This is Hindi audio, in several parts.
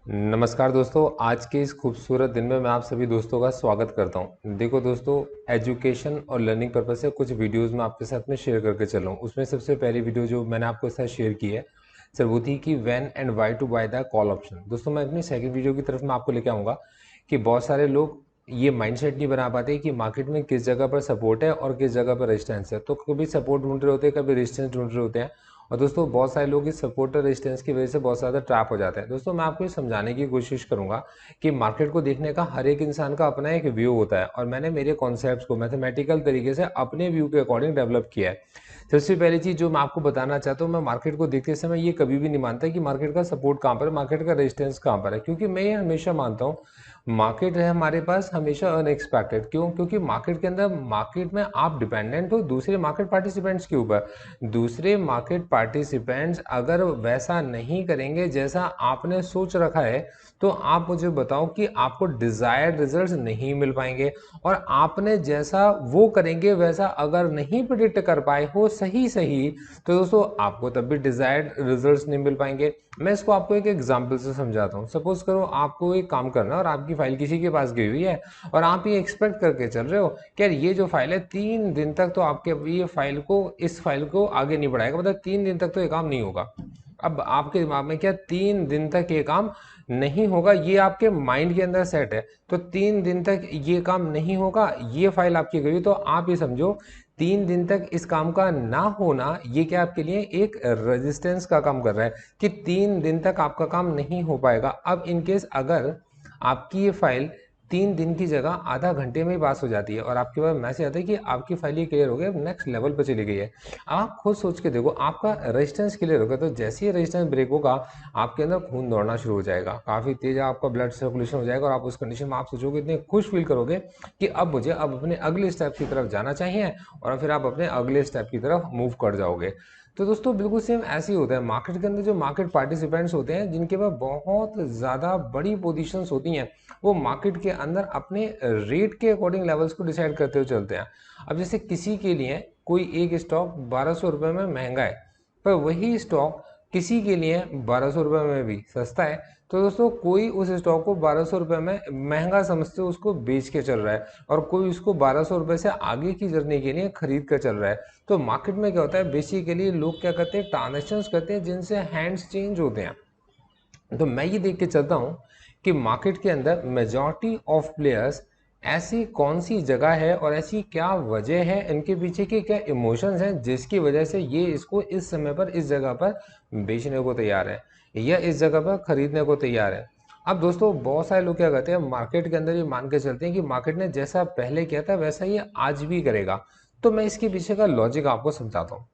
नमस्कार दोस्तों, आज के इस खूबसूरत दिन में मैं आप सभी दोस्तों का स्वागत करता हूं। देखो दोस्तों, एजुकेशन और लर्निंग पर्पज से कुछ वीडियोस मैं आपके साथ में शेयर करके चल रहा हूं। उसमें सबसे पहली वीडियो जो मैंने आपके साथ शेयर की है सर, वो थी कि when and why to buy the call option. दोस्तों, मैं अपनी सेकंड वीडियो की तरफ मैं आपको लेके आऊँगा कि बहुत सारे लोग ये माइंडसेट नहीं बना पाते कि मार्केट में किस जगह पर सपोर्ट है और किस जगह पर रेजिस्टेंस है। तो कभी सपोर्ट ढूंढ रहे होते हैं, कभी रेजिस्टेंस ढूंढ रहे होते हैं। और दोस्तों, बहुत सारे लोग इस सपोर्ट और रेजिस्टेंस की वजह से बहुत ज़्यादा ट्रैप हो जाते हैं। दोस्तों, मैं आपको ये समझाने की कोशिश करूंगा कि मार्केट को देखने का हर एक इंसान का अपना एक व्यू होता है और मैंने मेरे कॉन्सेप्ट्स को मैथमेटिकल तरीके से अपने व्यू के अकॉर्डिंग डेवलप किया है। सबसे पहली चीज़ जो मैं आपको बताना चाहता हूँ, मैं मार्केट को देखते समय ये कभी भी नहीं मानता कि मार्केट का सपोर्ट कहाँ पर है, मार्केट का रेजिस्टेंस कहाँ पर है, क्योंकि मैं ये हमेशा मानता हूँ मार्केट है हमारे पास हमेशा अनएक्सपेक्टेड। क्यों? क्योंकि मार्केट के अंदर मार्केट में आप डिपेंडेंट हो दूसरे मार्केट पार्टिसिपेंट्स के ऊपर। दूसरे मार्केट पार्टिसिपेंट्स अगर वैसा नहीं करेंगे जैसा आपने सोच रखा है, तो आप मुझे बताओ कि आपको डिजायर्ड रिजल्ट्स नहीं मिल पाएंगे। और आपने जैसा वो करेंगे वैसा अगर नहीं प्रिडिक्ट कर पाए हो सही सही, तो दोस्तों आपको तब भी डिजायर्ड रिजल्ट्स नहीं मिल पाएंगे। मैं इसको आपको एक एग्जांपल से समझाता हूँ। सपोज करो आपको एक काम करना है और आपकी फाइल किसी के पास गई हुई है और आप ये एक्सपेक्ट करके चल रहे हो कि यार ये जो फाइल है 3 दिन तक तो आपके ये फाइल को इस फाइल को आगे नहीं बढ़ाएगा, मतलब 3 दिन तक तो ये काम नहीं होगा। अब आपके दिमाग में क्या 3 दिन तक ये काम नहीं होगा, ये आपके माइंड के अंदर सेट है। तो 3 दिन तक ये काम नहीं होगा, ये फाइल आपकी गई, तो आप ये समझो 3 दिन तक इस काम का ना होना ये क्या आपके लिए एक रेजिस्टेंस का काम कर रहा है कि 3 दिन तक आपका काम नहीं हो पाएगा। अब इनकेस अगर आपकी ये फाइल 3 दिन की जगह आधा घंटे में ही पास हो जाती है और आपके पास मैसेज आता है कि आपकी फाइल ये क्लियर हो गया, नेक्स्ट लेवल पर चली गई है। आप खुद सोच के देखो, आपका रेजिस्टेंस क्लियर होगा, तो जैसे ही रेजिस्टेंस ब्रेक होगा आपके अंदर खून दौड़ना शुरू हो जाएगा, काफी तेज आपका ब्लड सर्कुलेशन हो जाएगा और आप उस कंडीशन में आप सोचोगे, इतने खुश फील करोगे कि अब मुझे अब अपने अगले स्टेप की तरफ जाना चाहिए और फिर आप अपने अगले स्टेप की तरफ मूव कर जाओगे। तो दोस्तों, बिल्कुल सेम ऐसे ही होता है मार्केट के अंदर। जो मार्केट पार्टिसिपेंट्स होते हैं जिनके पास बहुत ज़्यादा बड़ी पोजीशंस होती हैं, वो मार्केट के अंदर अपने रेट के अकॉर्डिंग लेवल्स को डिसाइड करते हुए चलते हैं। अब जैसे किसी के लिए कोई एक स्टॉक 1200 रुपये में महंगा है, पर वही स्टॉक किसी के लिए 1200 रुपये में भी सस्ता है। तो दोस्तों, कोई उस स्टॉक को 1200 रुपये में महंगा समझते उसको बेच के चल रहा है और कोई उसको 1200 रुपये से आगे की जर्नी के लिए खरीद कर चल रहा है। तो मार्केट में क्या होता है, बेसिकली लोग क्या करते हैं, ट्रांजेक्शन्स करते हैं जिनसे हैंड्स चेंज होते हैं। तो मैं ये देख के चलता हूँ कि मार्केट के अंदर मेजॉरिटी ऑफ प्लेयर्स ऐसी कौन सी जगह है और ऐसी क्या वजह है, इनके पीछे के क्या इमोशंस हैं जिसकी वजह से ये इसको इस समय पर इस जगह पर बेचने को तैयार है या इस जगह पर खरीदने को तैयार है। अब दोस्तों, बहुत सारे लोग क्या करते हैं, मार्केट के अंदर ये मान के चलते हैं कि मार्केट ने जैसा पहले किया था वैसा ये आज भी करेगा। तो मैं इसके पीछे का लॉजिक आपको समझाता हूँ।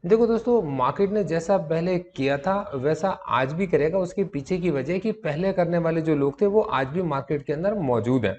देखो दोस्तों, मार्केट ने जैसा पहले किया था वैसा आज भी करेगा। उसके पीछे की वजह कि पहले करने वाले जो लोग थे वो आज भी मार्केट के अंदर मौजूद हैं।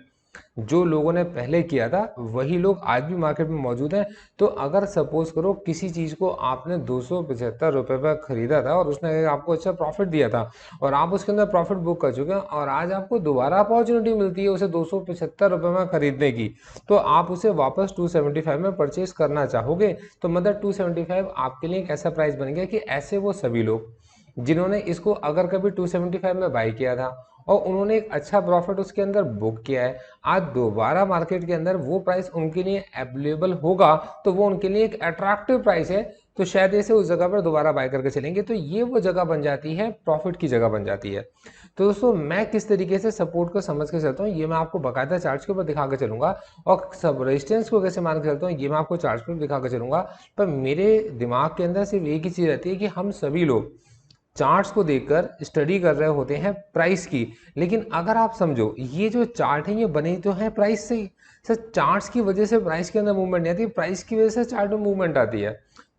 जो लोगों ने पहले किया था वही लोग आज भी मार्केट में मौजूद हैं। तो अगर सपोज करो किसी चीज को आपने 275 रुपये पर खरीदा था और उसने आपको अच्छा प्रॉफिट दिया था और आप उसके अंदर प्रॉफिट बुक कर चुके हैं और आज आपको दोबारा अपॉर्चुनिटी मिलती है उसे 275 रुपये में खरीदने की, तो आप उसे वापस 275 में परचेज करना चाहोगे। तो मतलब 275 आपके लिए एक ऐसा प्राइस बन गया कि ऐसे वो सभी लोग जिन्होंने इसको अगर कभी 275 में बाई किया था और उन्होंने एक अच्छा प्रॉफिट उसके अंदर बुक किया है, आज दोबारा मार्केट के अंदर वो प्राइस उनके लिए अवेलेबल होगा, तो वो उनके लिए एक अट्रैक्टिव प्राइस है। तो शायद ऐसे उस जगह पर दोबारा बाय करके चलेंगे, तो ये वो जगह बन जाती है, प्रॉफिट की जगह बन जाती है। तो दोस्तों, मैं किस तरीके से सपोर्ट को समझ के चलता हूँ ये मैं आपको बाकायदा चार्ट्स के ऊपर दिखा के चलूंगा और सब रेजिस्टेंस को कैसे मान के चलता हूँ ये मैं आपको चार्ट्स पर दिखा के चलूंगा। पर मेरे दिमाग के अंदर सिर्फ एक ही चीज रहती है कि हम सभी लोग चार्ट्स को देखकर स्टडी कर रहे होते हैं प्राइस की। लेकिन अगर आप समझो ये जो चार्ट है ये बने तो है प्राइस से ही। सर, चार्ट्स की वजह से प्राइस के अंदर मूवमेंट नहीं आती, प्राइस की वजह से चार्ट में मूवमेंट आती है।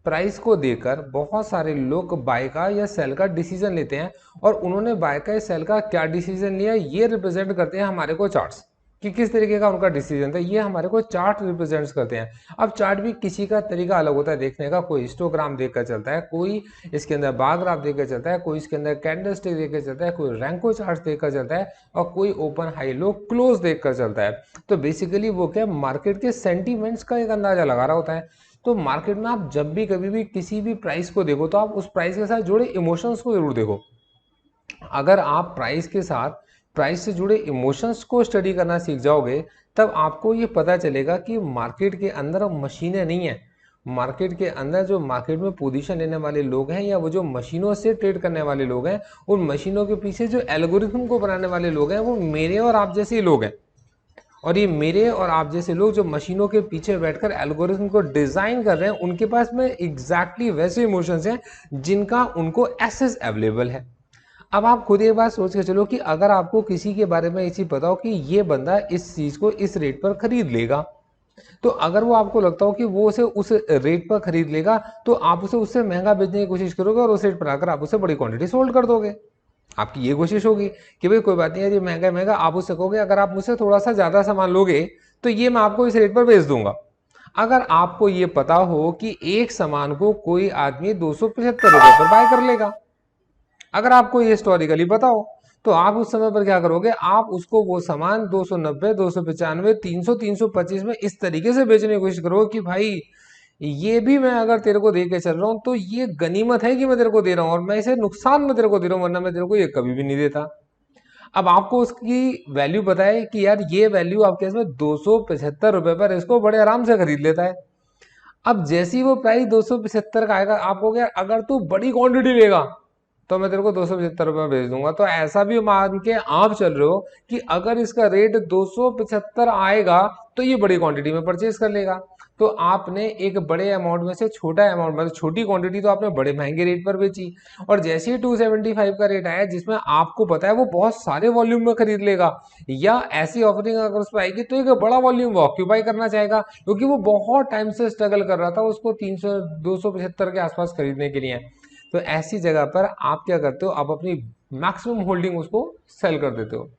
प्राइस को देखकर बहुत सारे लोग बाय का या सेल का डिसीजन लेते हैं और उन्होंने बाय का या सेल का क्या डिसीजन लिया ये रिप्रेजेंट करते हैं हमारे को चार्ट्स कि किस तरीके का उनका डिसीजन था, ये हमारे को चार्ट रिप्रेजेंट्स करते हैं। अब चार्ट भी किसी का तरीका अलग होता है देखने का, कोई हिस्टोग्राम देखकर चलता है, कोई इसके अंदर बार ग्राफ देखकर चलता है, कोई इसके अंदर कैंडलस्टिक देखकर चलता है, कोई रैंको चार्ट देखकर चलता है और कोई ओपन हाई लो क्लोज देखकर चलता है। तो बेसिकली वो क्या मार्केट के सेंटीमेंट्स का एक अंदाजा लगा रहा होता है। तो मार्केट में आप जब भी कभी भी किसी भी प्राइस को देखो तो आप उस प्राइस के साथ जुड़े इमोशंस को जरूर देखो। अगर आप प्राइस के साथ प्राइस से जुड़े इमोशंस को स्टडी करना सीख जाओगे, तब आपको ये पता चलेगा कि मार्केट के अंदर अब मशीनें नहीं है। मार्केट के अंदर जो मार्केट में पोजीशन लेने वाले लोग हैं, या वो जो मशीनों से ट्रेड करने वाले लोग हैं, उन मशीनों के पीछे जो एल्गोरिथम को बनाने वाले लोग हैं, वो मेरे और आप जैसे ही लोग हैं। और ये मेरे और आप जैसे लोग जो मशीनों के पीछे बैठकर एल्गोरिथम को डिजाइन कर रहे हैं, उनके पास में एग्जैक्टली वैसे इमोशंस हैं जिनका उनको एक्सेस अवेलेबल है। अब आप खुद एक बात सोच के चलो कि अगर आपको किसी के बारे में ये चीज पता हो कि ये बंदा इस चीज को इस रेट पर खरीद लेगा, तो अगर वो आपको लगता हो कि वो उसे उस रेट पर खरीद लेगा, तो आप उसे उससे महंगा बेचने की कोशिश करोगे और उस रेट पर आकर आप उसे बड़ी क्वांटिटी सोल्ड कर दोगे। आपकी ये कोशिश होगी कि भाई कोई बात नहीं है, ये महंगा महंगा, आप उससे कहोगे अगर आप मुझसे थोड़ा सा ज्यादा सामान लोगे तो ये मैं आपको इस रेट पर बेच दूंगा। अगर आपको ये पता हो कि एक सामान को कोई आदमी 275 रुपए पर बाय कर लेगा, अगर आपको ये हिस्टोरिकली पता हो, तो आप उस समय पर क्या करोगे, आप उसको वो सामान 290, 295, 300, 325 में इस तरीके से बेचने की कोशिश करोगे कि भाई ये भी मैं अगर तेरे को दे के चल रहा हूं तो ये गनीमत है कि मैं तेरे को दे रहा हूं, और मैं इसे नुकसान में तेरे को दे रहा हूं, वरना मैं तेरे को ये कभी भी नहीं देता। अब आपको उसकी वैल्यू पता है कि यार ये वैल्यू आपके इसमें 275 रुपए पर इसको बड़े आराम से खरीद लेता है। अब जैसी वो प्राइस 275 का आएगा, आप कहोगे अगर तू बड़ी क्वांटिटी लेगा तो मैं तेरे को 275 रुपए में बेच दूंगा। तो ऐसा भी मान के आप चल रहे हो कि अगर इसका रेट 275 आएगा तो ये बड़ी क्वांटिटी में परचेज कर लेगा। तो आपने एक बड़े अमाउंट में से छोटा अमाउंट, मतलब छोटी क्वांटिटी तो आपने बड़े महंगे रेट पर बेची, और जैसे ही 275 का रेट आया जिसमें आपको पता है वो बहुत सारे वॉल्यूम में खरीद लेगा, या ऐसी ऑफरिंग अगर उस पर आएगी तो एक बड़ा वॉल्यूम वो ऑक्यूपाई करना चाहेगा, क्योंकि वो बहुत टाइम से स्ट्रगल कर रहा था उसको 300 275 के आसपास खरीदने के लिए। तो ऐसी जगह पर आप क्या करते हो, आप अपनी मैक्सिमम होल्डिंग उसको सेल कर देते हो।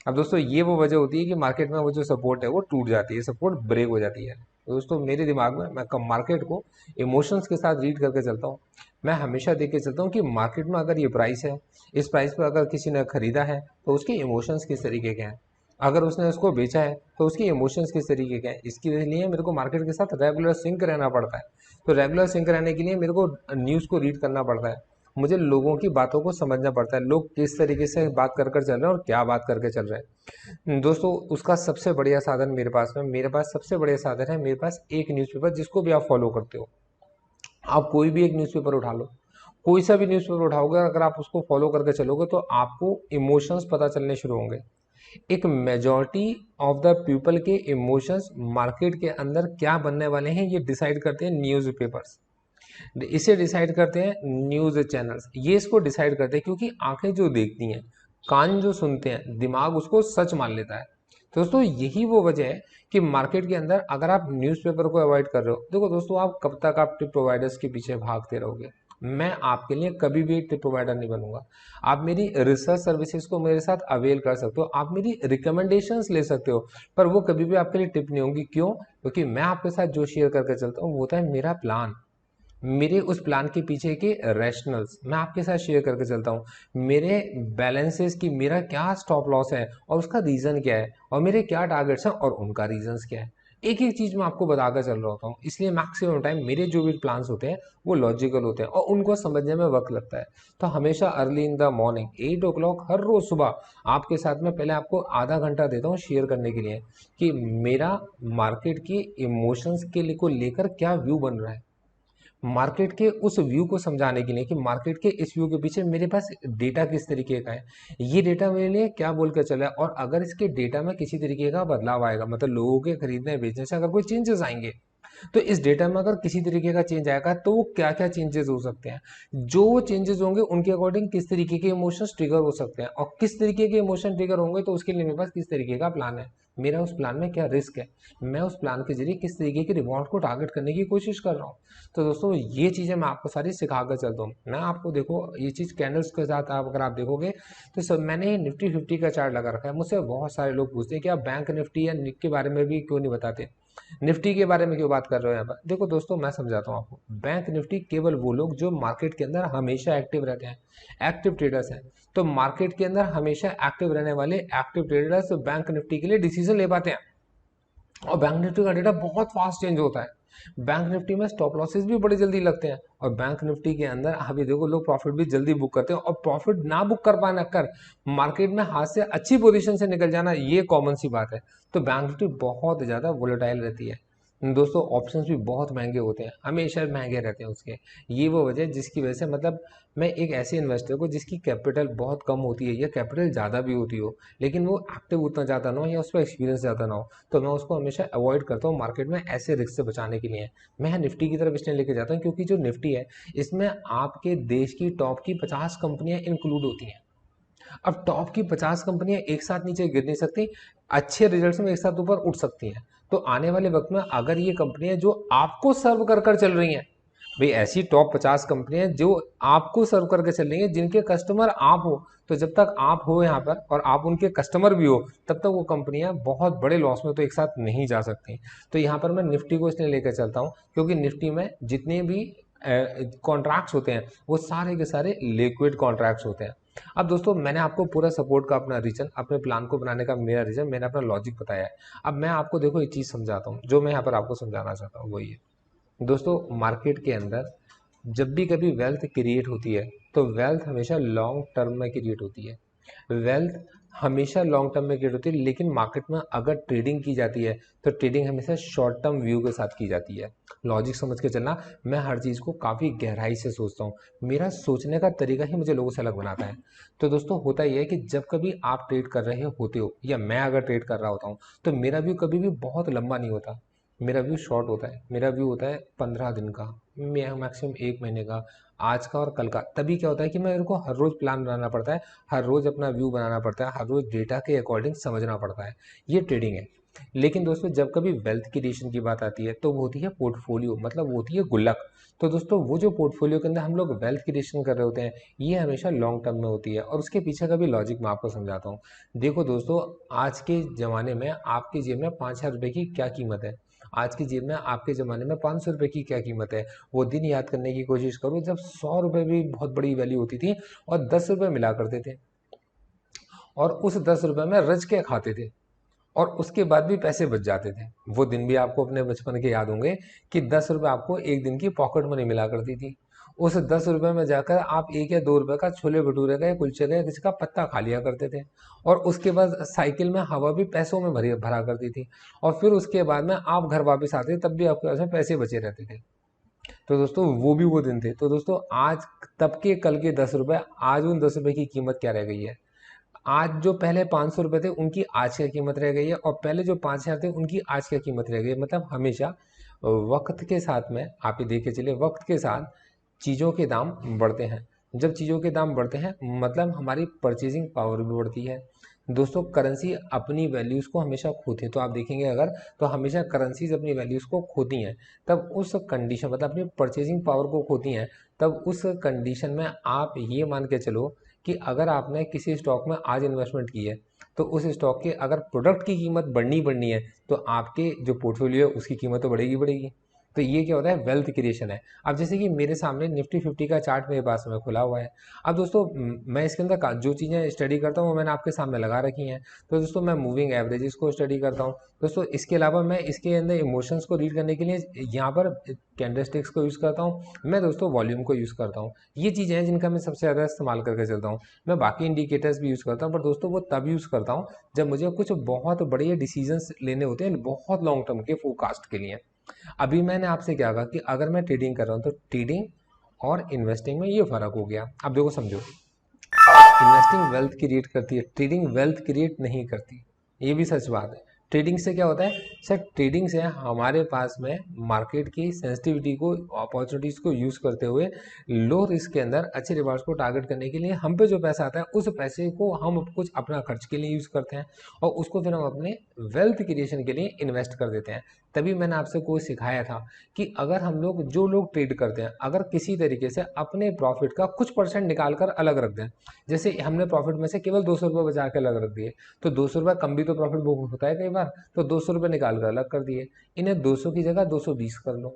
अब दोस्तों ये वो वजह होती है कि मार्केट में वो जो सपोर्ट है वो टूट जाती है, सपोर्ट ब्रेक हो जाती है। तो दोस्तों मेरे दिमाग में मैं कम मार्केट को इमोशंस के साथ रीड करके चलता हूँ। मैं हमेशा देख के चलता हूँ कि मार्केट में अगर ये प्राइस है, इस प्राइस पर अगर किसी ने खरीदा है तो उसके इमोशंस किस तरीके के हैं, अगर उसने उसको बेचा है तो उसकी इमोशंस किस तरीके के हैं। इसके लिए मेरे को मार्केट के साथ रेगुलर सिंक रहना पड़ता है। तो रेगुलर सिंक रहने के लिए मेरे को न्यूज़ को रीड करना पड़ता है, मुझे लोगों की बातों को समझना पड़ता है, लोग किस तरीके से बात कर कर चल रहे हैं और क्या बात करके चल रहे हैं। दोस्तों उसका सबसे बढ़िया साधन मेरे पास सबसे बढ़िया साधन है, मेरे पास एक न्यूज़पेपर जिसको भी आप फॉलो करते हो। आप कोई भी एक न्यूज़पेपर उठा लो, कोई सा भी न्यूज़पेपर उठाओगे, अगर आप उसको फॉलो करके चलोगे तो आपको इमोशंस पता चलने शुरू होंगे। एक मेजॉरिटी ऑफ द पीपल के इमोशंस मार्केट के अंदर क्या बनने वाले हैं ये डिसाइड करते हैं न्यूज़पेपर्स, इसे डिसाइड करते हैं न्यूज़ चैनल्स, ये इसको डिसाइड करते हैं, क्योंकि आंखें जो देखती हैं, कान जो सुनते हैं, दिमाग उसको सच मान लेता है। तो दोस्तों यही वो वजह है कि मार्केट के अंदर अगर आप न्यूज़पेपर को अवॉइड कर रहे हो, देखो दोस्तों आप कब तक आप टिप प्रोवाइडर्स के पीछे भागते रहोगे। मैं आपके लिए कभी भी टिप प्रोवाइडर नहीं बनूंगा। आप मेरी रिसर्च सर्विसेज को मेरे साथ अवेल कर सकते हो, आप मेरी रिकमेंडेशंस ले सकते हो, पर वो कभी भी आपके लिए टिप नहीं होंगी। क्यों? क्योंकि मैं आपके साथ जो शेयर करके चलता हूँ वो होता है मेरा प्लान, मेरे उस प्लान के पीछे के रैशनल्स मैं आपके साथ शेयर करके चलता हूँ, मेरे बैलेंसेस की मेरा क्या स्टॉप लॉस है और उसका रीज़न क्या है, और मेरे क्या टारगेट्स हैं और उनका रीजंस क्या है। एक एक चीज़ मैं आपको बताकर चल रहा होता हूँ, इसलिए मैक्सिमम टाइम मेरे जो भी प्लान्स होते हैं वो लॉजिकल होते हैं और उनको समझने में वक्त लगता है। तो हमेशा early in the morning 8 o'clock हर रोज़ सुबह आपके साथ में पहले आपको आधा घंटा देता हूँ शेयर करने के लिए कि मेरा मार्केट के इमोशंस के लिए को लेकर क्या व्यू बन रहा है, मार्केट के उस व्यू को समझाने के लिए कि मार्केट के इस व्यू के पीछे मेरे पास डेटा किस तरीके का है, ये डेटा मेरे लिए क्या बोल कर चला है, और अगर इसके डेटा में किसी तरीके का बदलाव आएगा, मतलब लोगों के खरीदने बेचने से अगर कोई चेंजेस आएंगे, तो इस डेटा में अगर किसी तरीके का चेंज आएगा तो वो क्या क्या चेंजेस हो सकते हैं, जो चेंजेस होंगे उनके अकॉर्डिंग किस तरीके के इमोशंस ट्रिगर हो सकते हैं, और किस तरीके के इमोशन ट्रिगर होंगे तो उसके लिए मेरे पास किस तरीके का प्लान है, मेरा उस प्लान में क्या रिस्क है, मैं उस प्लान के जरिए किस तरीके के रिवॉर्ड को टारगेट करने की कोशिश कर रहा हूँ। तो दोस्तों ये चीज़ें मैं आपको सारी सिखा कर चलता हूँ। मैं आपको देखो ये चीज़ कैंडल्स के साथ आप अगर आप देखोगे तो सब मैंने निफ्टी 50 का चार्ट लगा रखा है। मुझसे बहुत सारे लोग पूछते हैं कि आप बैंक निफ्टी या निक के बारे में भी क्यों नहीं बताते, निफ्टी के बारे में क्यों बात कर रहे हो यहाँ पर। देखो दोस्तों मैं समझाता हूँ आपको, बैंक निफ्टी केवल वो लोग जो मार्केट के अंदर हमेशा एक्टिव रहते हैं, एक्टिव ट्रेडर्स हैं। तो मार्केट के अंदर हमेशा एक्टिव रहने वाले एक्टिव ट्रेडर्स बैंक निफ्टी के लिए डिसीजन ले पाते हैं, और बैंक निफ्टी का डेटा बहुत फास्ट चेंज होता है। बैंक निफ्टी में स्टॉप लॉसेस भी बड़े जल्दी लगते हैं, और बैंक निफ्टी के अंदर अभी देखो लोग प्रॉफिट भी जल्दी बुक करते हैं, और प्रॉफिट ना बुक कर पाना कर मार्केट में हाथ से अच्छी पोजीशन से निकल जाना, ये कॉमन सी बात है। तो बैंक निफ्टी बहुत ज़्यादा वोलेटाइल रहती है दोस्तों। ऑप्शंस भी बहुत महंगे होते हैं, हमेशा महंगे रहते हैं उसके। ये वो वजह है जिसकी वजह से मतलब मैं एक ऐसे इन्वेस्टर को जिसकी कैपिटल बहुत कम होती है या कैपिटल ज़्यादा भी होती हो, लेकिन वो एक्टिव उतना ज़्यादा ना हो या उस पर एक्सपीरियंस ज़्यादा ना हो, तो मैं उसको हमेशा अवॉइड करता हूँ मार्केट में ऐसे रिस्क से बचाने के लिए। मैं निफ्टी की तरफ इसलिए लेके जाता हूँ क्योंकि जो निफ्टी है इसमें आपके देश की टॉप की 50 कंपनियां इंक्लूड होती हैं। अब टॉप की 50 कंपनियां एक साथ नीचे गिर नहीं सकती, अच्छे रिजल्ट्स में एक साथ ऊपर उठ सकती हैं। तो आने वाले वक्त में अगर ये कंपनियां जो आपको सर्व कर कर चल रही हैं, भाई ऐसी टॉप 50 कंपनियां जो आपको सर्व करके चल रही हैं, जिनके कस्टमर आप हो, तो जब तक आप हो यहाँ पर और आप उनके कस्टमर भी हो, तब तक वो कंपनियां बहुत बड़े लॉस में तो एक साथ नहीं जा सकती। तो यहाँ पर मैं निफ्टी को इसलिए लेकर चलता हूँ क्योंकि निफ्टी में जितने भी कॉन्ट्रैक्ट्स होते हैं वो सारे के सारे लिक्विड कॉन्ट्रैक्ट्स होते हैं। अब दोस्तों मैंने आपको पूरा सपोर्ट का अपना रीजन, अपने प्लान को बनाने का मेरा रीजन, मैंने अपना लॉजिक बताया है। अब मैं आपको देखो एक चीज़ समझाता हूँ, जो मैं यहाँ पर आपको समझाना चाहता हूँ वही है दोस्तों। मार्केट के अंदर जब भी कभी वेल्थ क्रिएट होती है तो वेल्थ हमेशा लॉन्ग टर्म में क्रिएट होती है। वेल्थ हमेशा लॉन्ग टर्म में क्रिएट होती है, लेकिन मार्केट में अगर ट्रेडिंग की जाती है तो ट्रेडिंग हमेशा शॉर्ट टर्म व्यू के साथ की जाती है। लॉजिक समझ के चलना, मैं हर चीज़ को काफ़ी गहराई से सोचता हूँ, मेरा सोचने का तरीका ही मुझे लोगों से अलग बनाता है। तो दोस्तों होता यह है कि जब कभी आप ट्रेड कर रहे होते हो या मैं अगर ट्रेड कर रहा होता हूँ, तो मेरा व्यू कभी भी बहुत लंबा नहीं होता, मेरा व्यू शॉर्ट होता है। मेरा व्यू होता है 15 दिन का, मैक्सिमम 1 महीने का, आज का और कल का। तभी क्या होता है कि मेरे को हर रोज़ प्लान बनाना पड़ता है, हर रोज़ अपना व्यू बनाना पड़ता है, हर रोज़ डेटा के अकॉर्डिंग समझना पड़ता है। ये ट्रेडिंग है। लेकिन दोस्तों जब कभी वेल्थ क्रिएशन की बात आती है तो वो होती है पोर्टफोलियो, मतलब वो होती है गुल्लक। तो दोस्तों वो जो पोर्टफोलियो के अंदर हम लोग वेल्थ क्रिएशन कर रहे होते हैं, ये हमेशा लॉन्ग टर्म में होती है, और उसके पीछे का भी लॉजिक मैं आपको समझाता हूँ। देखो दोस्तों, आज के ज़माने में आपकी जेब में 5,000 रुपये की क्या कीमत है, आज की जेब में आपके ज़माने में 500 रुपये की क्या कीमत है। वो दिन याद करने की कोशिश करो जब 100 रुपये भी बहुत बड़ी वैल्यू होती थी और 10 रुपये मिला करते थे, और उस 10 रुपये में रज के खाते थे, और उसके बाद भी पैसे बच जाते थे। वो दिन भी आपको अपने बचपन के याद होंगे कि 10 रुपये आपको एक दिन की पॉकेट मनी मिला करती थी। उस 10 रुपये में जाकर आप 1 या 2 रुपये का छोले भटूरे का या कुलचे का या किसी का पत्ता खा लिया करते थे, और उसके बाद साइकिल में हवा भी पैसों में भरी भरा करती थी, और फिर उसके बाद में आप घर वापस आते तब भी आपके पास में पैसे बचे रहते थे। तो दोस्तों वो भी वो दिन थे। तो दोस्तों आज तब के कल के 10 रुपये, आज उन 10 रुपये की कीमत क्या रह गई है। आज जो पहले 500 रुपये थे उनकी आज क्या कीमत रह गई है, और पहले जो 5,000 थे उनकी आज क्या कीमत रह गई है। मतलब हमेशा वक्त के साथ में आप ये देख के चलिए, वक्त के साथ चीज़ों के दाम बढ़ते हैं। जब चीज़ों के दाम बढ़ते हैं मतलब हमारी परचेजिंग पावर भी बढ़ती है। दोस्तों करेंसी अपनी वैल्यूज़ को हमेशा खोती है, तो आप देखेंगे अगर, तो हमेशा करेंसीज अपनी वैल्यूज़ को खोती हैं। तब उस कंडीशन मतलब अपनी परचेजिंग पावर को खोती हैं, तब उस कंडीशन में आप ये मान के चलो कि अगर आपने किसी स्टॉक में आज इन्वेस्टमेंट की है, तो उस स्टॉक के अगर प्रोडक्ट की कीमत बढ़नी है, तो आपके जो पोर्टफोलियो है उसकी कीमत तो बढ़ेगी। तो ये क्या होता है, वेल्थ क्रिएशन है। अब जैसे कि मेरे सामने निफ्टी 50 का चार्ट मेरे पास में खुला हुआ है। अब दोस्तों मैं इसके अंदर जो चीज़ें स्टडी करता हूँ वो मैंने आपके सामने लगा रखी हैं। तो दोस्तों मैं मूविंग एवरेजेस को स्टडी करता हूँ दोस्तों। इसके अलावा मैं इसके अंदर इमोशंस को रीड करने के लिए यहाँ पर कैंडलस्टिक्स को यूज़ करता हूँ। मैं दोस्तों वॉल्यूम को यूज़ करता हूँ। ये चीज़ें हैं जिनका मैं सबसे ज़्यादा इस्तेमाल करके चलता हूँ। मैं बाकी इंडिकेटर्स भी यूज़ करता हूँ, पर दोस्तों वो तब यूज़ करता हूँ जब मुझे कुछ बहुत बड़े डिसीजंस लेने होते हैं बहुत लॉन्ग टर्म के फोरकास्ट के लिए। अभी मैंने आपसे क्या कहा कि अगर मैं ट्रेडिंग कर रहा हूँ तो ट्रेडिंग और इन्वेस्टिंग में ये फर्क हो गया। अब देखो समझो, इन्वेस्टिंग वेल्थ क्रिएट करती है, ट्रेडिंग वेल्थ क्रिएट नहीं करती। ये भी सच बात है। ट्रेडिंग से क्या होता है सर, ट्रेडिंग से हमारे पास में मार्केट की सेंसिटिविटी को, अपॉर्चुनिटीज़ को यूज़ करते हुए लो रिस्क के अंदर अच्छे रिवार्ड्स को टारगेट करने के लिए हम पे जो पैसा आता है उस पैसे को हम कुछ अपना खर्च के लिए यूज़ करते हैं, और उसको फिर हम अपने वेल्थ क्रिएशन के लिए इन्वेस्ट कर देते हैं। तभी मैंने आपसे कोई सिखाया था कि अगर हम लोग, जो लोग ट्रेड करते हैं, अगर किसी तरीके से अपने प्रॉफिट का कुछ परसेंट निकाल कर अलग रख दें, जैसे हमने प्रॉफिट में से केवल 200 रुपये बचा के अलग रख दिए, तो 200 रुपये कम भी तो प्रॉफिट बुक होता है कई बार, तो 200 रुपये निकाल कर अलग कर दिए, इन्हें 200 की जगह 220 कर लो,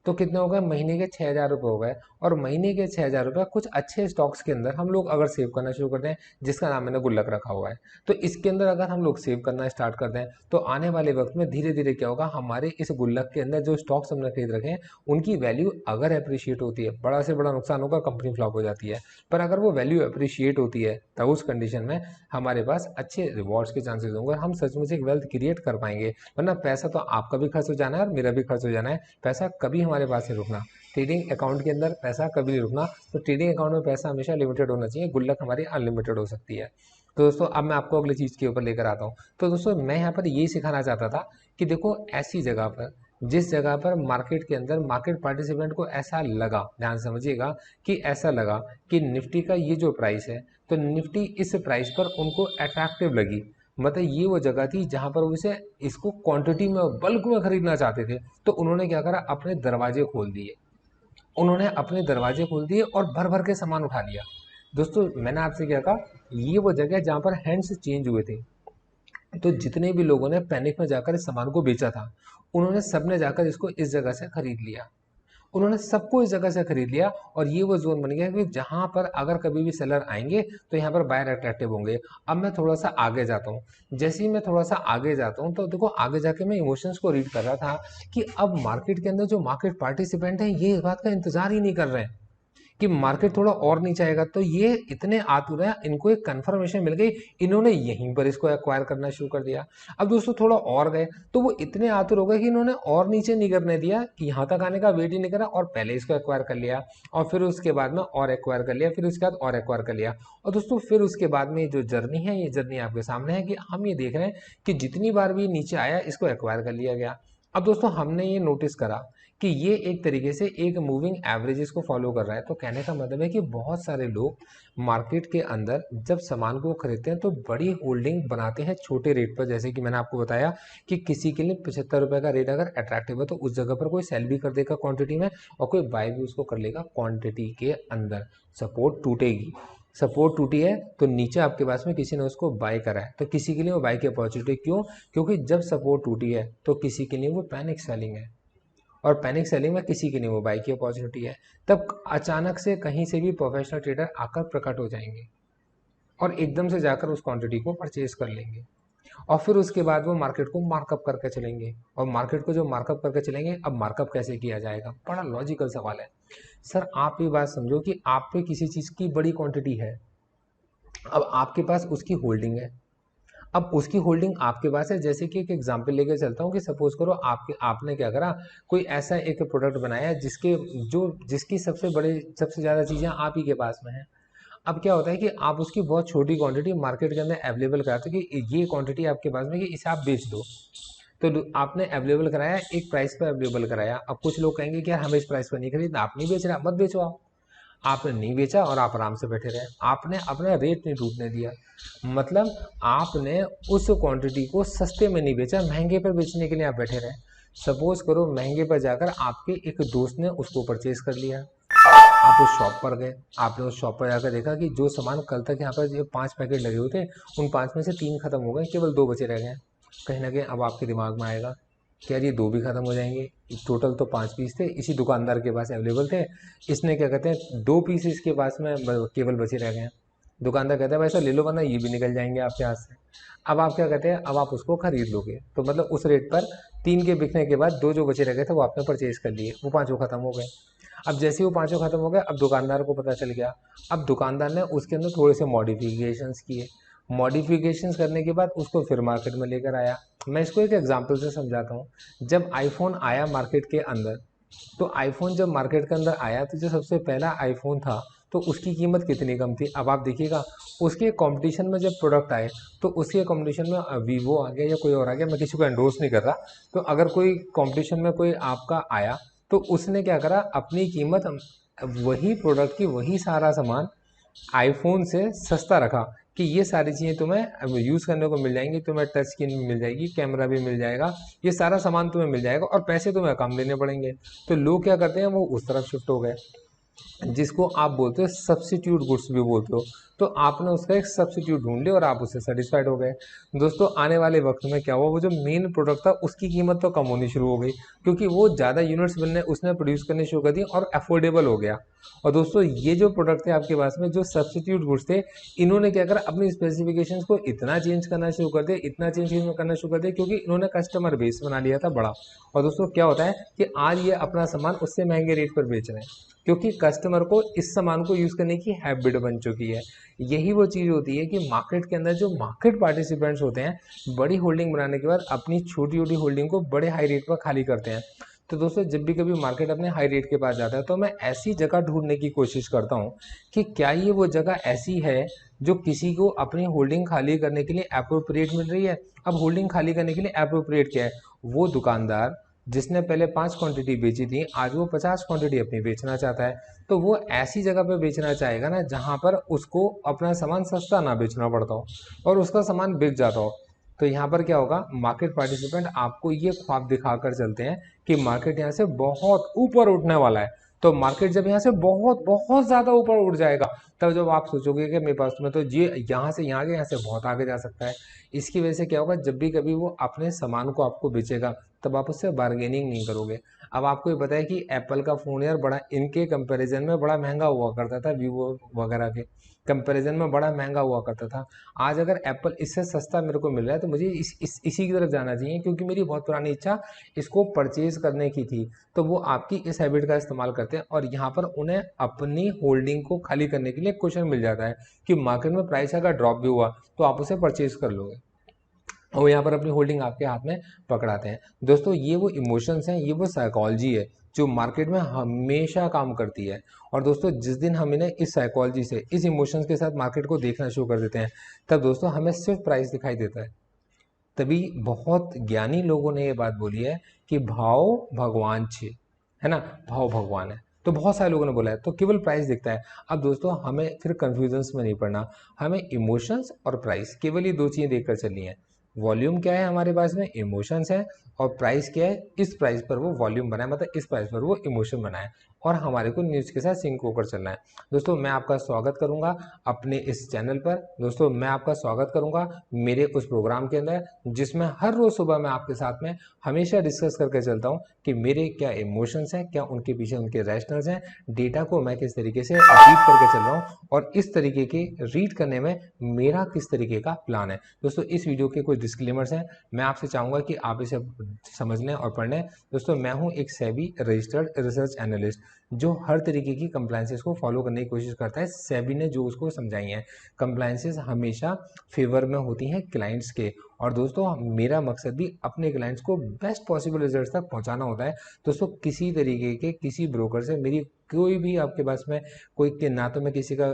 तो कितने हो गए, महीने के 6,000 रुपये हो गए। और महीने के 6,000 रुपये कुछ अच्छे स्टॉक्स के अंदर हम लोग अगर सेव करना शुरू करते हैं, जिसका नाम मैंने गुल्लक रखा हुआ है, तो इसके अंदर अगर हम लोग सेव करना स्टार्ट कर दें तो आने वाले वक्त में धीरे धीरे क्या होगा, हमारे इस गुल्लक के अंदर जो स्टॉक्स हमने खरीद रखे हैं उनकी वैल्यू अगर अप्रिशिएट होती है, बड़ा से बड़ा नुकसान होगा, कंपनी फ्लॉप हो जाती है। पर अगर वो वैल्यू अप्रिशिएट होती है तो उस कंडीशन में हमारे पास अच्छे रिवॉर्ड्स के चांसेस होंगे और हम सचमुच एक वेल्थ क्रिएट कर पाएंगे। वरना पैसा तो आपका भी खर्च हो जाना है और मेरा भी खर्च हो जाना है, पैसा कभी हमारे पास नहीं रुकना। ट्रेडिंग अकाउंट के अंदर पैसा कभी नहीं रुकना, तो ट्रेडिंग अकाउंट में पैसा हमेशा लिमिटेड होना चाहिए, गुल्लक हमारी अनलिमिटेड हो सकती है। तो दोस्तों अब मैं आपको अगली चीज़ के ऊपर लेकर आता हूँ। तो दोस्तों मैं यहाँ पर यही सिखाना चाहता था कि देखो ऐसी जगह पर, जिस जगह पर मार्केट के अंदर मार्केट पार्टिसिपेंट को ऐसा लगा, ध्यान समझिएगा, कि ऐसा लगा कि निफ्टी का ये जो प्राइस है, तो निफ्टी इस प्राइस पर उनको अट्रैक्टिव लगी, मतलब ये वो जगह थी जहां पर वो इसे इसको क्वांटिटी में बल्क में खरीदना चाहते थे, तो उन्होंने क्या करा, अपने दरवाजे खोल दिए। उन्होंने अपने दरवाजे खोल दिए और भर भर के सामान उठा लिया। दोस्तों मैंने आपसे क्या कहा, ये वो जगह है जहाँ पर हैंड्स चेंज हुए थे। तो जितने भी लोगों ने पैनिक में जाकर इस सामान को बेचा था, उन्होंने सबने जाकर इसको इस जगह से खरीद लिया। उन्होंने सबको इस जगह से खरीद लिया और ये वो जोन बन गया कि जहां पर अगर कभी भी सेलर आएंगे तो यहाँ पर बायर अट्रैक्टिव होंगे। अब मैं थोड़ा सा आगे जाता हूँ, जैसे ही मैं थोड़ा सा आगे जाता हूँ तो देखो आगे जाके मैं इमोशंस को रीड कर रहा था कि अब मार्केट के अंदर जो मार्केट पार्टिसिपेंट हैं ये इस बात का इंतजार ही नहीं कर रहे हैं कि मार्केट थोड़ा और नीचे आएगा। तो ये इतने आतुर हैं, इनको एक कंफर्मेशन मिल गई, इन्होंने यहीं पर इसको एक्वायर करना शुरू कर दिया। अब दोस्तों थोड़ा और गए तो वो इतने आतुर हो गए कि इन्होंने और नीचे नहीं करने दिया, कि यहाँ तक आने का वेट ही नहीं करा और पहले इसको एक्वायर कर लिया और फिर उसके बाद में और एक्वायर कर लिया, फिर उसके बाद और एक्वायर कर लिया। और दोस्तों फिर उसके बाद में जो जर्नी है, ये जर्नी आपके सामने है कि हम ये देख रहे हैं कि जितनी बार भी नीचे आया इसको एक्वायर कर लिया गया। अब दोस्तों हमने ये नोटिस करा कि ये एक तरीके से एक मूविंग एवरेजेस को फॉलो कर रहा है। तो कहने का मतलब है कि बहुत सारे लोग मार्केट के अंदर जब सामान को खरीदते हैं तो बड़ी होल्डिंग बनाते हैं छोटे रेट पर। जैसे कि मैंने आपको बताया कि किसी के लिए 75 रुपये का रेट अगर अट्रैक्टिव है तो उस जगह पर कोई सेल भी कर देगा क्वांटिटी में और कोई बाय भी उसको कर लेगा क्वांटिटी के अंदर। सपोर्ट टूटेगी, सपोर्ट टूटी है तो नीचे आपके पास में किसी ने उसको बाय करा है, तो किसी के लिए वो बाय की अपॉर्चुनिटी। क्यों? क्योंकि जब सपोर्ट टूटी है तो किसी के लिए वो पैनिक सेलिंग है और पैनिक सेलिंग में किसी के लिए वो बाई की अपॉर्चुनिटी है। तब अचानक से कहीं से भी प्रोफेशनल ट्रेडर आकर प्रकट हो जाएंगे और एकदम से जाकर उस क्वांटिटी को परचेज कर लेंगे और फिर उसके बाद वो मार्केट को मार्कअप करके चलेंगे। और मार्केट को जो मार्कअप करके चलेंगे, अब मार्कअप कैसे किया जाएगा, बड़ा लॉजिकल सवाल है। सर आप ये बात समझो कि आप पे किसी चीज़ की बड़ी क्वांटिटी है, अब आपके पास उसकी होल्डिंग है, अब उसकी होल्डिंग आपके पास है। जैसे कि एक एग्जांपल लेके चलता हूँ कि सपोज करो आपने क्या करा, कोई ऐसा एक प्रोडक्ट बनाया जिसकी सबसे ज़्यादा चीज़ें आप ही के पास में है। अब क्या होता है कि आप उसकी बहुत छोटी क्वांटिटी मार्केट के अंदर अवेलेबल कराते हो कि ये क्वांटिटी आपके पास में कि इसे आप बेच दो। तो आपने अवेलेबल कराया, एक प्राइस पर अवेलेबल कराया। अब कुछ लोग कहेंगे कि यार हमें इस प्राइस पर नहीं खरीदना, आप नहीं बेच रहा, मत बेचो आप। आपने नहीं बेचा और आप आराम से बैठे रहे, आपने अपना रेट नहीं टूटने दिया। मतलब आपने उस क्वांटिटी को सस्ते में नहीं बेचा, महंगे पर बेचने के लिए आप बैठे रहे। सपोज करो महंगे पर जाकर आपके एक दोस्त ने उसको परचेज कर लिया, आप उस शॉप पर गए, आपने उस शॉप पर जाकर देखा कि जो सामान कल तक यहाँ पर जो 5 पैकेट लगे हुए थे उन 5 में से 3 खत्म हो गए, केवल 2 बचे रह गए। कहीं ना कहीं अब आपके दिमाग में आएगा कि यार ये 2 भी खत्म हो जाएंगे, टोटल तो 5 पीस थे, इसी दुकानदार के पास अवेलेबल थे, इसने क्या कहते हैं 2 पीस इसके पास में केवल बचे रह गए। दुकानदार कहता है भाई साहब ले लो वरना ये भी निकल जाएंगे आपके हाथ से। अब आप क्या कहते हैं, अब आप उसको खरीद लोगे, तो मतलब उस रेट पर 3 के बिकने के बाद 2 जो बचे रह गए थे वो आपने परचेज कर लिए, वो 5 खत्म हो गए। अब जैसे ही वो 5 खत्म हो गए, अब दुकानदार को पता चल गया। अब दुकानदार ने उसके अंदर थोड़े से मॉडिफिकेशंस किए, मॉडिफिकेशंस करने के बाद उसको फिर मार्केट में लेकर आया। मैं इसको एक एग्जांपल से समझाता हूँ। जब आईफोन आया मार्केट के अंदर, तो आईफोन जब मार्केट के अंदर आया तो जो सबसे पहला आईफोन था तो उसकी कीमत कितनी कम थी। अब आप देखिएगा उसके कंपटीशन में जब प्रोडक्ट आए तो उसके कंपटीशन में वीवो आ गया या कोई और आ गया, मैं किसी को एंडोर्स नहीं कर रहा। तो अगर कोई कंपटीशन में कोई आपका आया तो उसने क्या करा, अपनी कीमत वही प्रोडक्ट की वही सारा सामान आईफोन से सस्ता रखा कि ये सारी चीज़ें तुम्हें यूज़ करने को मिल जाएंगी, तुम्हें टच स्क्रीन भी मिल जाएगी, कैमरा भी मिल जाएगा, ये सारा सामान तुम्हें मिल जाएगा और पैसे तुम्हें कम देने पड़ेंगे। तो लोग क्या करते हैं, वो उस तरफ शिफ्ट हो गए, जिसको आप बोलते हो सब्सिट्यूट गुड्स भी बोलते हो। तो आपने उसका एक सब्स्टिट्यूट ढूंढ लिया और आप उससे सेटिस्फाइड हो गए। दोस्तों आने वाले वक्त में क्या हुआ, वो जो मेन प्रोडक्ट था उसकी कीमत तो कम होनी शुरू हो गई, क्योंकि वो ज़्यादा यूनिट्स बनने उसने प्रोड्यूस करनी शुरू कर दी और अफोर्डेबल हो गया। और दोस्तों ये जो प्रोडक्ट थे आपके पास में, जो सब्स्टिट्यूट गुड्स थे, इन्होंने क्या करा, अपनी स्पेसिफिकेशंस को इतना चेंज करना शुरू कर दिया, इतना चेंज करना शुरू कर दिया, क्योंकि इन्होंने कस्टमर बेस बना लिया था बड़ा। और दोस्तों क्या होता है कि आज ये अपना सामान उससे महंगे रेट पर बेच रहे हैं, क्योंकि कस्टमर को इस सामान को यूज करने की हैबिट बन चुकी है। यही वो चीज होती है कि मार्केट के अंदर जो मार्केट पार्टिसिपेंट्स होते हैं, बड़ी होल्डिंग बनाने के बाद अपनी छोटी छोटी होल्डिंग को बड़े हाई रेट पर खाली करते हैं। तो दोस्तों जब भी कभी मार्केट अपने हाई रेट के पास जाता है, तो मैं ऐसी जगह ढूंढने की कोशिश करता हूँ कि क्या ये वो जगह ऐसी है जो किसी को अपनी होल्डिंग खाली करने के लिए अप्रोप्रिएट मिल रही है। अब होल्डिंग खाली करने के लिए अप्रोप्रिएट क्या है, वो दुकानदार जिसने पहले 5 क्वांटिटी बेची थी, आज वो 50 क्वांटिटी अपनी बेचना चाहता है। तो वो ऐसी जगह पे बेचना चाहेगा ना जहां पर उसको अपना सामान सस्ता ना बेचना पड़ता हो और उसका सामान बिक जाता हो। तो यहाँ पर क्या होगा, मार्केट पार्टिसिपेंट आपको ये ख्वाब दिखाकर चलते हैं कि मार्केट यहाँ से बहुत ऊपर उठने वाला है। तो मार्केट जब यहाँ से बहुत बहुत ज्यादा ऊपर उठ जाएगा, तब जब आप सोचोगे कि मेरे पास में तो ये यहाँ से यहाँ के यहाँ से बहुत आगे जा सकता है। इसकी वजह से क्या होगा, जब भी कभी वो अपने सामान को आपको बेचेगा, तब आप उससे बार्गेनिंग नहीं करोगे। अब आपको ये पता है कि एप्पल का फ़ोन यार बड़ा इनके कंपैरिजन में बड़ा महंगा हुआ करता था, वीवो वगैरह के कंपैरिजन में बड़ा महंगा हुआ करता था। आज अगर एप्पल इससे सस्ता मेरे को मिल रहा है, तो मुझे इसी की तरफ जाना चाहिए, क्योंकि मेरी बहुत पुरानी इच्छा इसको परचेज करने की थी। तो वो आपकी इस हैबिट का इस्तेमाल करते हैं और यहाँ पर उन्हें अपनी होल्डिंग को खाली करने के लिए क्वेश्चन मिल जाता है कि मार्केट में प्राइस अगर ड्रॉप भी हुआ तो आप उसे परचेज कर लोगे, और यहाँ पर अपनी होल्डिंग आपके हाथ में पकड़ाते हैं। दोस्तों ये वो इमोशंस हैं, ये वो साइकोलॉजी है जो मार्केट में हमेशा काम करती है। और दोस्तों जिस दिन हम इन्हें इस साइकोलॉजी से, इस इमोशंस के साथ मार्केट को देखना शुरू कर देते हैं, तब दोस्तों हमें सिर्फ प्राइस दिखाई देता है। तभी बहुत ज्ञानी लोगों ने ये बात बोली है कि भाव भगवान छे, है ना, भाव भगवान है। तो बहुत सारे लोगों ने बोला है, तो केवल प्राइस दिखता है। अब दोस्तों हमें फिर कंफ्यूजन्स में नहीं पड़ना, हमें इमोशंस और प्राइस केवल ये दो चीजें देखकर चलनी है। वॉल्यूम क्या है हमारे पास में, इमोशंस है, और प्राइस क्या है, इस प्राइस पर वो वॉल्यूम बनाए, मतलब इस प्राइस पर वो इमोशन बनाए, और हमारे को न्यूज के साथ सिंक होकर चलना है। दोस्तों मैं आपका स्वागत करूंगा अपने इस चैनल पर। दोस्तों मैं आपका स्वागत करूंगा मेरे उस प्रोग्राम के अंदर, जिसमें हर रोज सुबह मैं आपके साथ में हमेशा डिस्कस करके चलता हूं कि मेरे क्या इमोशंस हैं, क्या उनके पीछे उनके रैशनल्स हैं, डेटा को मैं किस तरीके से रीड करके चल रहा हूं, और इस तरीके के रीड करने में मेरा किस तरीके का प्लान है। दोस्तों इस वीडियो के कुछ डिस्क्लेमर्स हैं, मैं आपसे चाहूंगा कि आप इसे समझ लें और पढ़ लें। दोस्तों मैं हूं एक सेबी रजिस्टर्ड रिसर्च एनालिस्ट, जो हर तरीके की कंप्लायंसेस को फॉलो करने की कोशिश करता है। सेबी ने जो उसको समझाई है, कंप्लायंसेस हमेशा फेवर में होती हैं क्लाइंट्स के, और दोस्तों मेरा मकसद भी अपने क्लाइंट्स को बेस्ट पॉसिबल रिजल्ट तक पहुंचाना होता है। दोस्तों किसी तरीके के किसी ब्रोकर से मेरी कोई भी आपके पास में कोई, ना तो मैं किसी का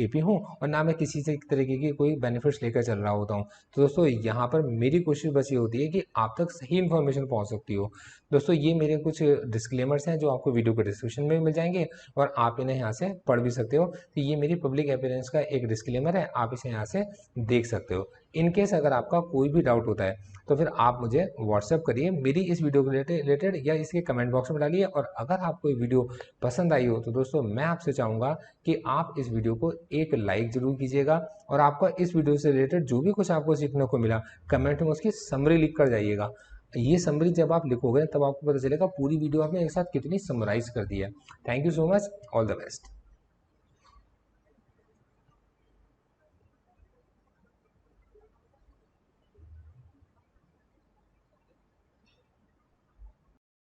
एपी हूँ और ना मैं किसी से तरीके की कोई बेनिफिट्स लेकर चल रहा होता हूँ। तो दोस्तों यहाँ पर मेरी कोशिश बस ये होती है कि आप तक सही इन्फॉर्मेशन पहुँच सकती हो। दोस्तों ये मेरे कुछ डिस्क्लेमर्स हैं जो आपको वीडियो के डिस्क्रिप्शन में मिल जाएंगे, और आप इन्हें यहाँ से पढ़ भी सकते हो। तो ये मेरी पब्लिक अपीयरेंस का एक डिस्क्लेमर है, आप इसे यहाँ से देख सकते हो। इनकेस अगर आपका कोई भी डाउट होता है, तो फिर आप मुझे व्हाट्सएप करिए मेरी इस वीडियो के रिलेटेड, या इसके कमेंट बॉक्स में डालिए। और अगर आपको ये वीडियो पसंद आई हो, तो दोस्तों मैं आपसे चाहूँगा कि आप इस वीडियो को एक लाइक जरूर कीजिएगा, और आपका इस वीडियो से रिलेटेड जो भी कुछ आपको सीखने को मिला, कमेंट में उसकी समरी लिख कर जाइएगा। ये समरी जब आप लिखोगे, तब आपको पता चलेगा पूरी वीडियो आपने एक साथ कितनी समराइज कर दी है। Thank you so much, all the best.